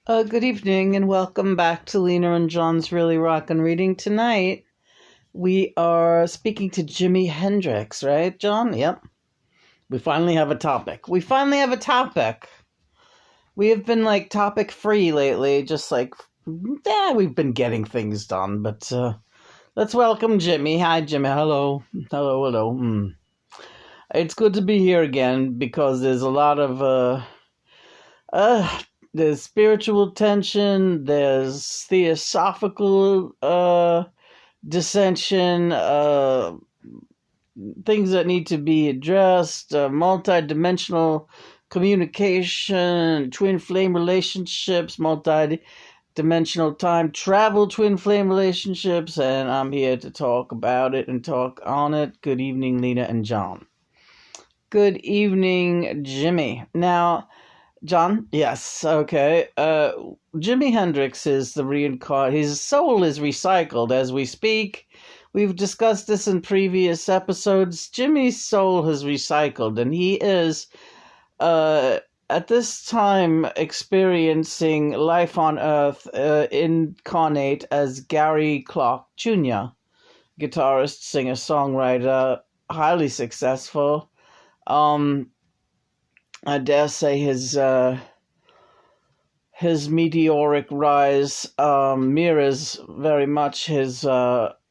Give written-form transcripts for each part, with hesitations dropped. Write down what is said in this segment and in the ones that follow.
Good evening and welcome back to Lena and John's Really Rockin' Reading. Tonight we are speaking to Jimi Hendrix, right, John? Yep. We finally have a topic. We have been like topic free lately, just like, we've been getting things done, but let's welcome Jimi. Hi, Jimi. Hello. Hello. It's good to be here again because there's a lot of, there's spiritual tension, there's theosophical dissension, things that need to be addressed, multi-dimensional communication, twin flame relationships, multi-dimensional time travel, twin flame relationships, and I'm here to talk about it and talk on it. Good evening, Lena and John. Good evening, Jimi. Now, John? Yes, okay. Jimi Hendrix is the reincarnate. His soul is recycled as we speak. We've discussed this in previous episodes. Jimi's soul has recycled, and he is, at this time, experiencing life on Earth incarnate as Gary Clark Jr., guitarist, singer, songwriter, highly successful. I dare say his meteoric rise mirrors very much his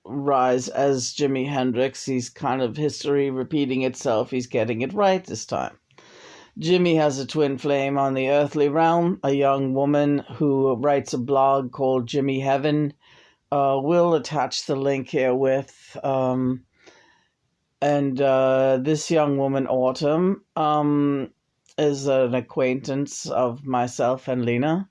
rise as Jimi Hendrix. He's kind of history repeating itself. He's getting it right this time. Jimi has a twin flame on the earthly realm, a young woman who writes a blog called Jimi Heaven. We'll attach the link here with. This young woman, Autumn, is an acquaintance of myself and Lena,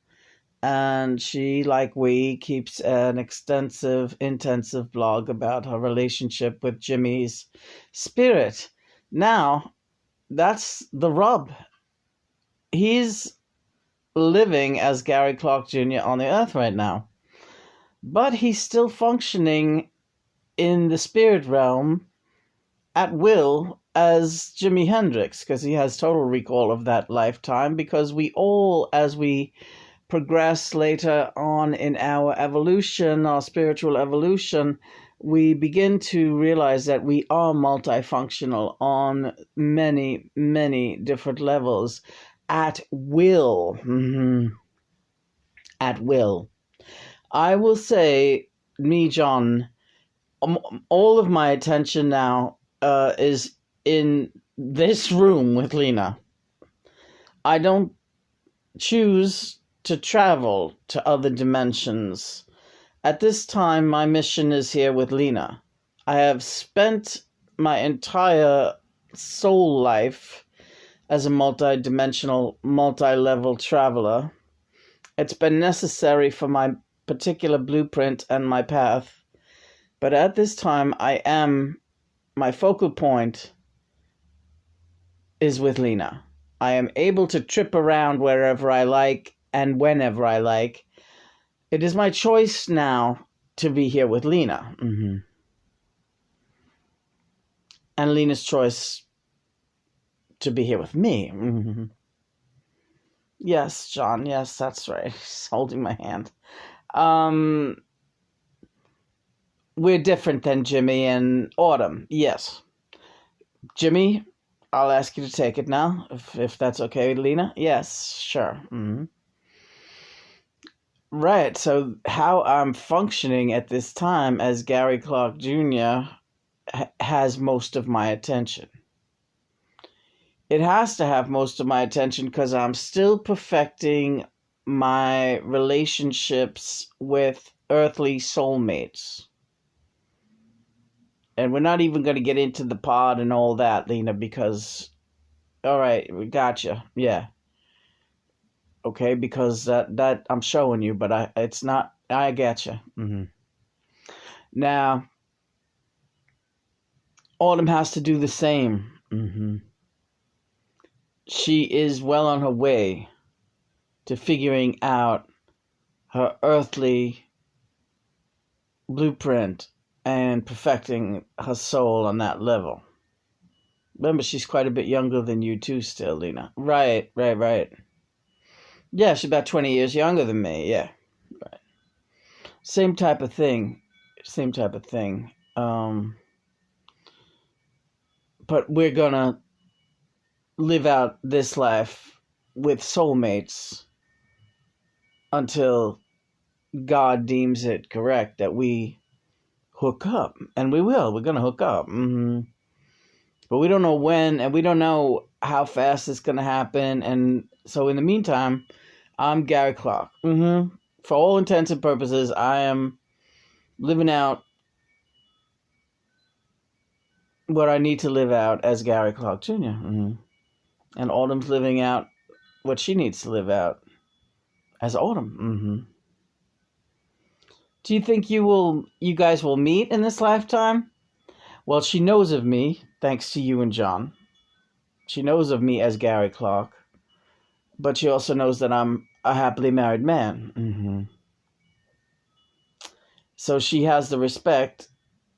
and she, like we, keeps an extensive, intensive blog about her relationship with Jimi's spirit. Now, that's the rub. He's living as Gary Clark Jr. on the earth right now, but he's still functioning in the spirit realm at will as Jimi Hendrix, because he has total recall of that lifetime, because we all, as we progress later on in our evolution, our spiritual evolution, we begin to realize that we are multifunctional on many, many different levels at will. At will. I will say, me, John, all of my attention now is in this room with Lena. I don't choose to travel to other dimensions. At this time, my mission is here with Lena. I have spent my entire soul life as a multi-dimensional, multi-level traveler. It's been necessary for my particular blueprint and my path. But at this time, my focal point is with Lena. I am able to trip around wherever I like and whenever I like. It is my choice now to be here with Lena. And Lena's choice to be here with me. Yes, John, yes, that's right. He's holding my hand. We're different than Jimi and Autumn, yes. Jimi, I'll ask you to take it now, if that's okay, Lena. Yes, sure. Right, so how I'm functioning at this time as Gary Clark Jr. has most of my attention. It has to have most of my attention because I'm still perfecting my relationships with earthly soulmates. And we're not even going to get into the pod and all that, Lena, because, all right, we gotcha. Yeah. Okay, because that I'm showing you, but it's not, I getcha. Now, Autumn has to do the same. She is well on her way to figuring out her earthly blueprint and perfecting her soul on that level. Remember, she's quite a bit younger than you too still, Lena. Right. Yeah, she's about 20 years younger than me. Yeah. Right. Same type of thing. Same type of thing. But we're gonna live out this life with soulmates until God deems it correct that we hook up. And we will. We're gonna hook up. But we don't know when, and we don't know how fast it's gonna happen. And so in the meantime, I'm Gary Clark. For all intents and purposes, I am living out what I need to live out as Gary Clark Jr. And Autumn's living out what she needs to live out as Autumn. Do you think you guys will meet in this lifetime? Well, she knows of me, thanks to you and John. She knows of me as Gary Clark, but she also knows that I'm a happily married man. So she has the respect.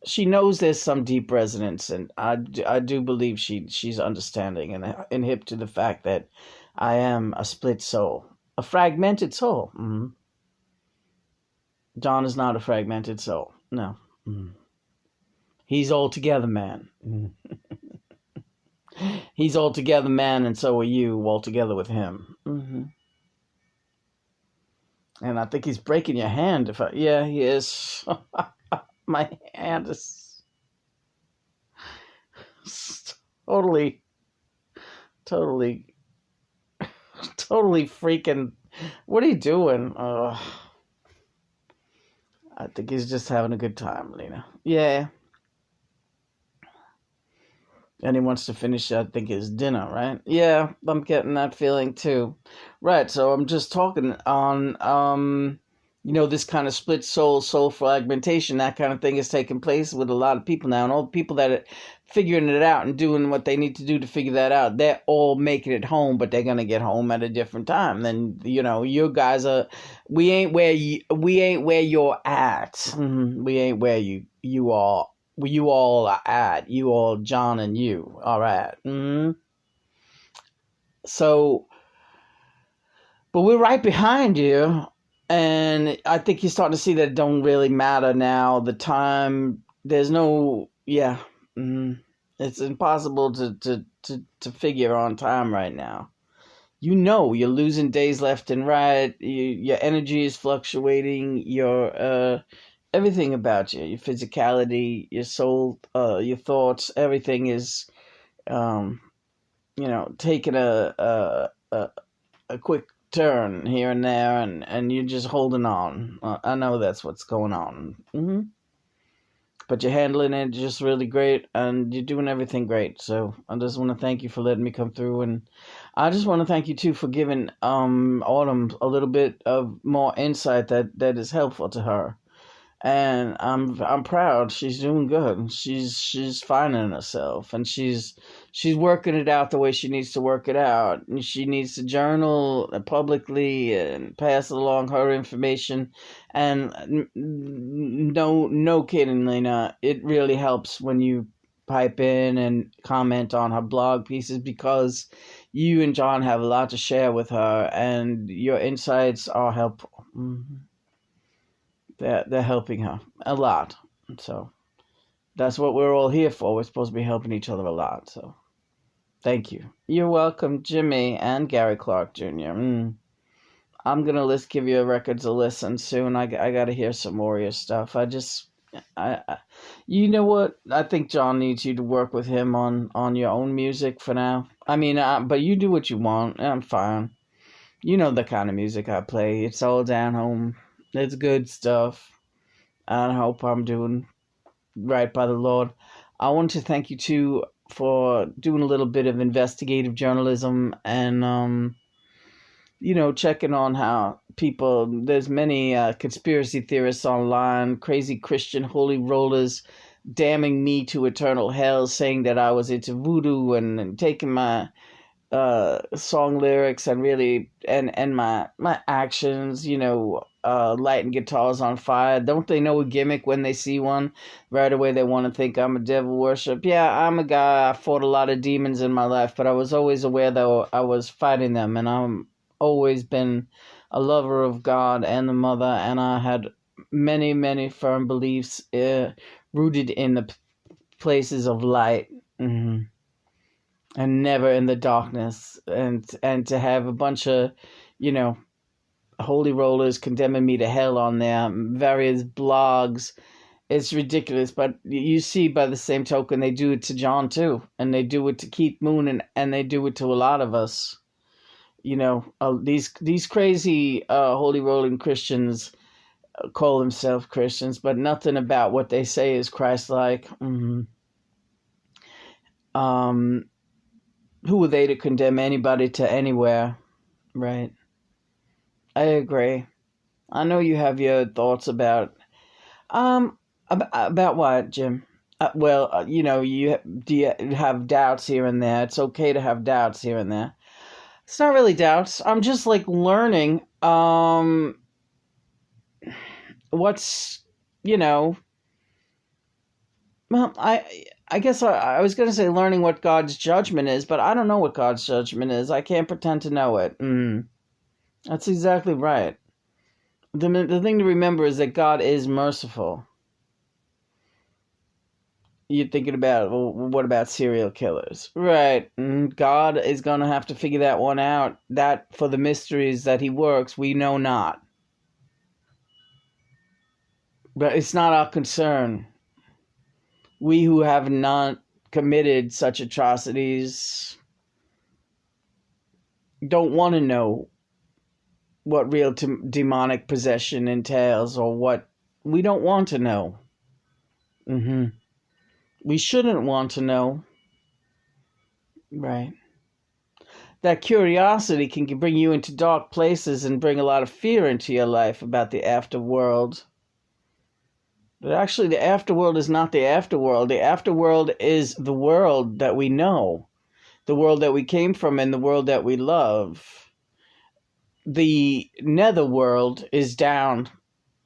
She knows there's some deep resonance, and I do believe she's understanding and hip to the fact that I am a split soul, a fragmented soul. John is not a fragmented soul. No. He's altogether man. He's altogether man, and so are you altogether with him. And I think he's breaking your hand. Yeah, he is. My hand is totally freaking. What are you doing? I think he's just having a good time, Lena. Yeah. And he wants to finish, I think, his dinner, right? Yeah, I'm getting that feeling too. Right, so I'm just talking on, this kind of split soul fragmentation, that kind of thing is taking place with a lot of people now. And all the people that are figuring it out and doing what they need to do to figure that out, they're all making it home, but they're going to get home at a different time. Then, you guys are, we ain't where you're at. We ain't where you are. You all are at. You all, John and you, are at. So, but we're right behind you. And I think you're starting to see that it don't really matter now. The time, there's no, it's impossible to figure on time right now. You're losing days left and right. Your energy is fluctating. Your everything about you, your physicality, your soul, your thoughts, everything is, taking a quick turn here and there, and you're just holding on. I know that's what's going on. But you're handling it just really great, and you're doing everything great. So I just want to thank you for letting me come through, and I just want to thank you too for giving Autumn a little bit of more insight that is helpful to her. And I'm proud. She's doing good. She's finding herself, and she's working it out the way she needs to work it out. And she needs to journal publicly and pass along her information. And no kidding, Lena, it really helps when you pipe in and comment on her blog pieces, because you and John have a lot to share with her, and your insights are helpful. They're helping her a lot. So that's what we're all here for. We're supposed to be helping each other a lot. So thank you. You're welcome, JIMI and Gary Clark Jr. I'm going to give your records a listen soon. I got to hear some more of your stuff. You know what? I think John needs you to work with him on your own music for now. I mean, but you do what you want. I'm fine. You know the kind of music I play. It's all down home. It's good stuff. I hope I'm doing right by the Lord. I want to thank you too for doing a little bit of investigative journalism and checking on how there's many conspiracy theorists online, crazy Christian holy rollers damning me to eternal hell, saying that I was into voodoo and taking my song lyrics and really and my actions, lighting guitars on fire. Don't they know a gimmick when they see one? Right away they want to think I'm a devil worship. Yeah, I'm a guy. I fought a lot of demons in my life, but I was always aware that I was fighting them, and I'm always been a lover of God and the mother, and I had many, many firm beliefs rooted in the places of light. Mm-hmm. And never in the darkness, and to have a bunch of, holy rollers condemning me to hell on there, various blogs, it's ridiculous. But you see, by the same token, they do it to John too, and they do it to Keith Moon, and they do it to a lot of us. These crazy holy rolling Christians call themselves Christians, but nothing about what they say is Christ-like. Mm-hmm. Who are they to condemn anybody to anywhere, right? I agree. I know you have your thoughts about what, Jim? Do you have doubts here and there? It's okay to have doubts here and there. It's not really doubts. I'm just like learning. What's Well, I guess I was going to say learning what God's judgment is, but I don't know what God's judgment is. I can't pretend to know it. That's exactly right. The thing to remember is that God is merciful. You're thinking about, well, what about serial killers? Right. God is going to have to figure that one out. That for the mysteries that he works, we know not. But it's not our concern. We who have not committed such atrocities don't want to know what real demonic possession entails, or what we don't want to know. We shouldn't want to know. Right. That curiosity can bring you into dark places and bring a lot of fear into your life about the afterworld. But actually, the afterworld is not the afterworld. The afterworld is the world that we know, the world that we came from, and the world that we love. The netherworld is down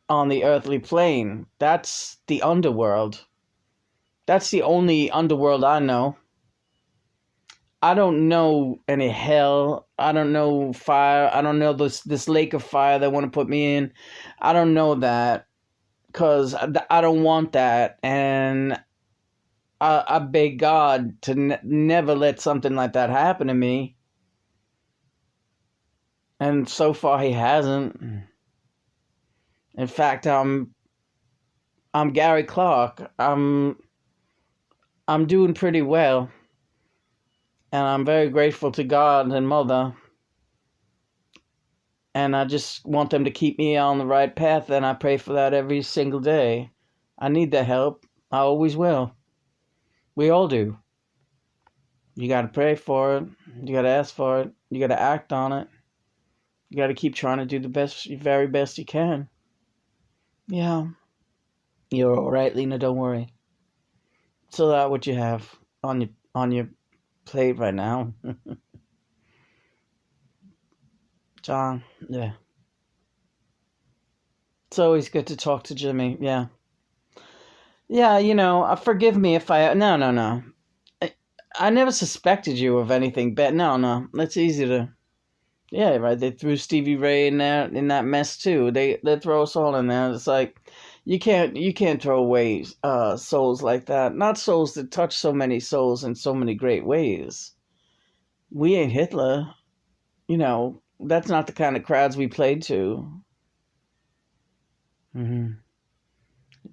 on the earthly plane. That's the underworld. That's the only underworld I know. I don't know any hell. I don't know fire. I don't know this lake of fire they want to put me in. I don't know that. Because I don't want that, and I beg God to never let something like that happen to me. And so far, he hasn't. In fact, I'm Gary Clark. I'm doing pretty well, and I'm very grateful to God and Mother. And I just want them to keep me on the right path, and I pray for that every single day. I need their help. I always will. We all do. You got to pray for it. You got to ask for it. You got to act on it. You got to keep trying to do the very best you can. Yeah. You're all right, Lena. Don't worry. So that what you have on your plate right now. John, yeah. It's always good to talk to Jimmy. Yeah. Yeah, forgive me if No. I never suspected you of anything bad. No. That's easy to... Yeah, right. They threw Stevie Ray in that mess too. They throw us all in there. It's like you can't throw away souls like that. Not souls that touch so many souls in so many great ways. We ain't Hitler. That's not the kind of crowds we played to. We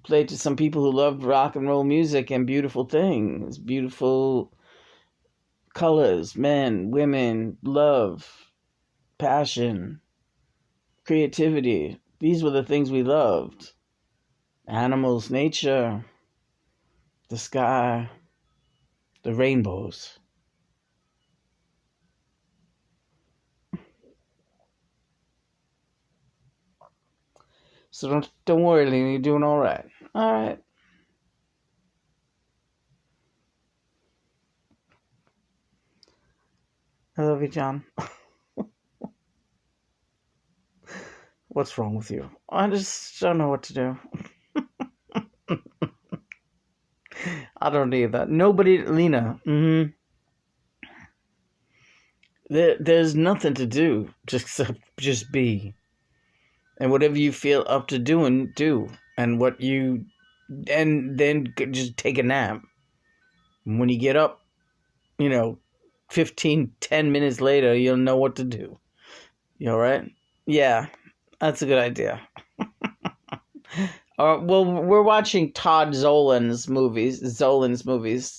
played to some people who loved rock and roll music and beautiful things, beautiful colors, men, women, love, passion, creativity. These were the things we loved. Animals, nature, the sky, the rainbows. So don't worry, Lena, you're doing all right. All right. I love you, John. What's wrong with you? I just don't know what to do. I don't need that. Nobody, Lena. There's nothing to do except just be. And whatever you feel up to doing, do. And then just take a nap. And when you get up, 10 minutes later, you'll know what to do. You all right? Yeah, that's a good idea. Well, we're watching Todd Zolan's movies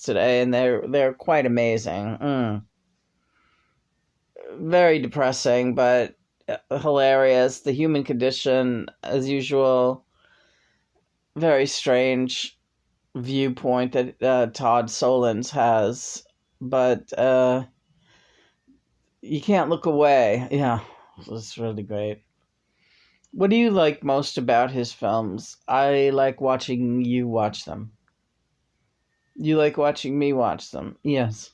today, and they're quite amazing. Very depressing, but hilarious. The human condition, as usual, very strange viewpoint that Todd Solondz has, but you can't look away. Yeah, it's really great. What do you like most about his films? I like watching you watch them. You like watching me watch them? Yes.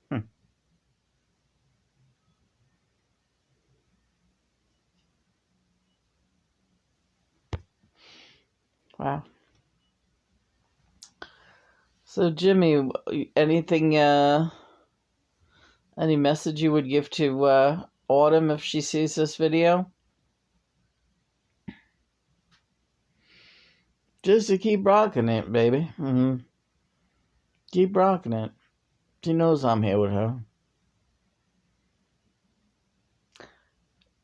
Hmm. Wow. So, Jimmy, anything, any message you would give to Autumn if she sees this video? Just to keep rocking it, baby. Keep rocking it. She knows I'm here with her.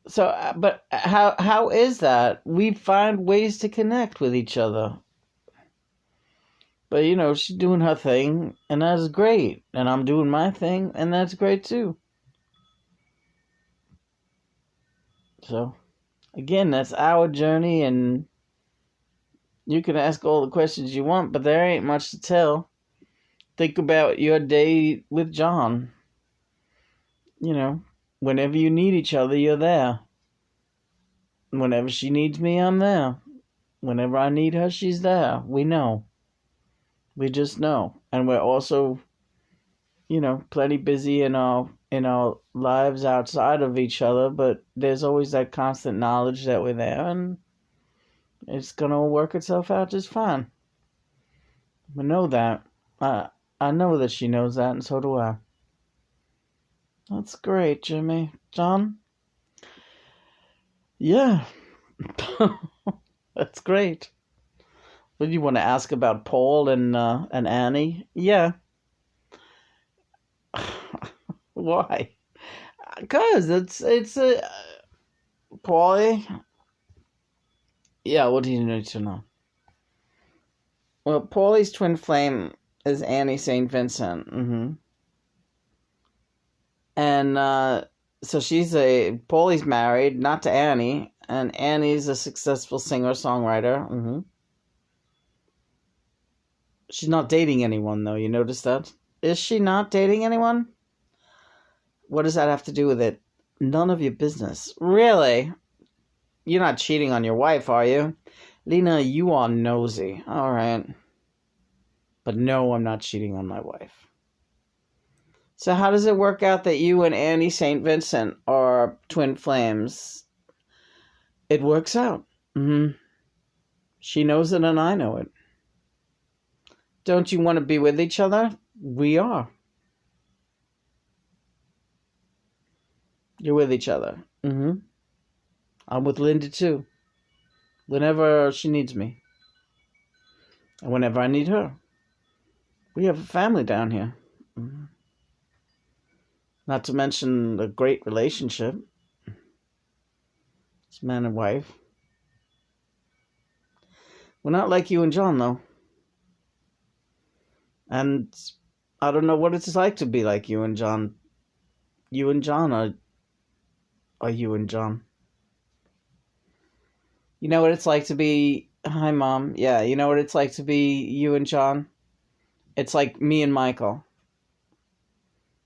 So, but how is that? We find ways to connect with each other. But she's doing her thing, and that's great. And I'm doing my thing, and that's great too. So, again, that's our journey, and you can ask all the questions you want, but there ain't much to tell. Think about your day with John. Whenever you need each other, you're there. Whenever she needs me, I'm there. Whenever I need her, she's there. We know. We just know. And we're also, plenty busy in our lives outside of each other, but there's always that constant knowledge that we're there, and it's gonna work itself out just fine. We know that. I know that she knows that, and so do I. That's great, Jimmy. John? Yeah. That's great. What do you want to ask about Paul and Annie? Yeah. Why? Because it's a Paulie. Yeah. What do you need to know? Well, Paulie's twin flame is Annie St. Vincent. And so Paulie's married, not to Annie, and Annie's a successful singer-songwriter. She's not dating anyone, though. You notice that? Is she not dating anyone? What does that have to do with it? None of your business. Really? You're not cheating on your wife, are you? Lena, you are nosy. All right. But no, I'm not cheating on my wife. So how does it work out that you and Annie St. Vincent are twin flames? It works out. She knows it and I know it. Don't you want to be with each other? We are. You're with each other. I'm with Linda too. Whenever she needs me. And whenever I need her. We have a family down here. Not to mention a great relationship. It's man and wife. We're not like you and John, though. And I don't know what it's like to be like you and John. You and John are you and John. You know what it's like to be... Hi, Mom. Yeah, you know what it's like to be you and John? It's like me and Michael.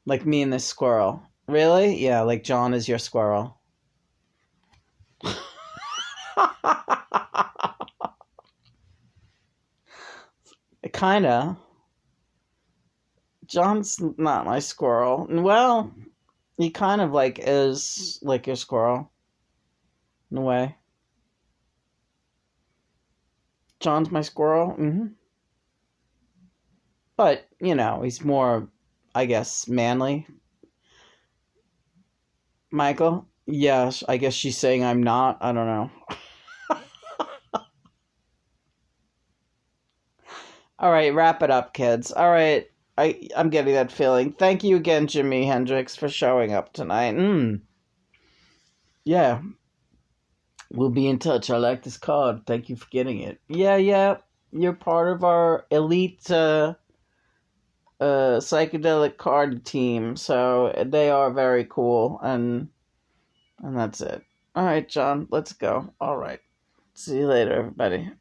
Like me and this squirrel. Really? Yeah, like John is your squirrel. Kinda. John's not my squirrel. Well, he kind of like is like your squirrel. In a way. John's my squirrel. But, he's more, I guess, manly. Michael? Yes, I guess she's saying I'm not. I don't know. All right, wrap it up, kids. All right, I'm getting that feeling. Thank you again, Jimi Hendrix, for showing up tonight. Yeah, we'll be in touch. I like this card. Thank you for getting it. Yeah, yeah. You're part of our elite psychedelic card team, so they are very cool, and that's it. All right, John, let's go. All right. See you later, everybody.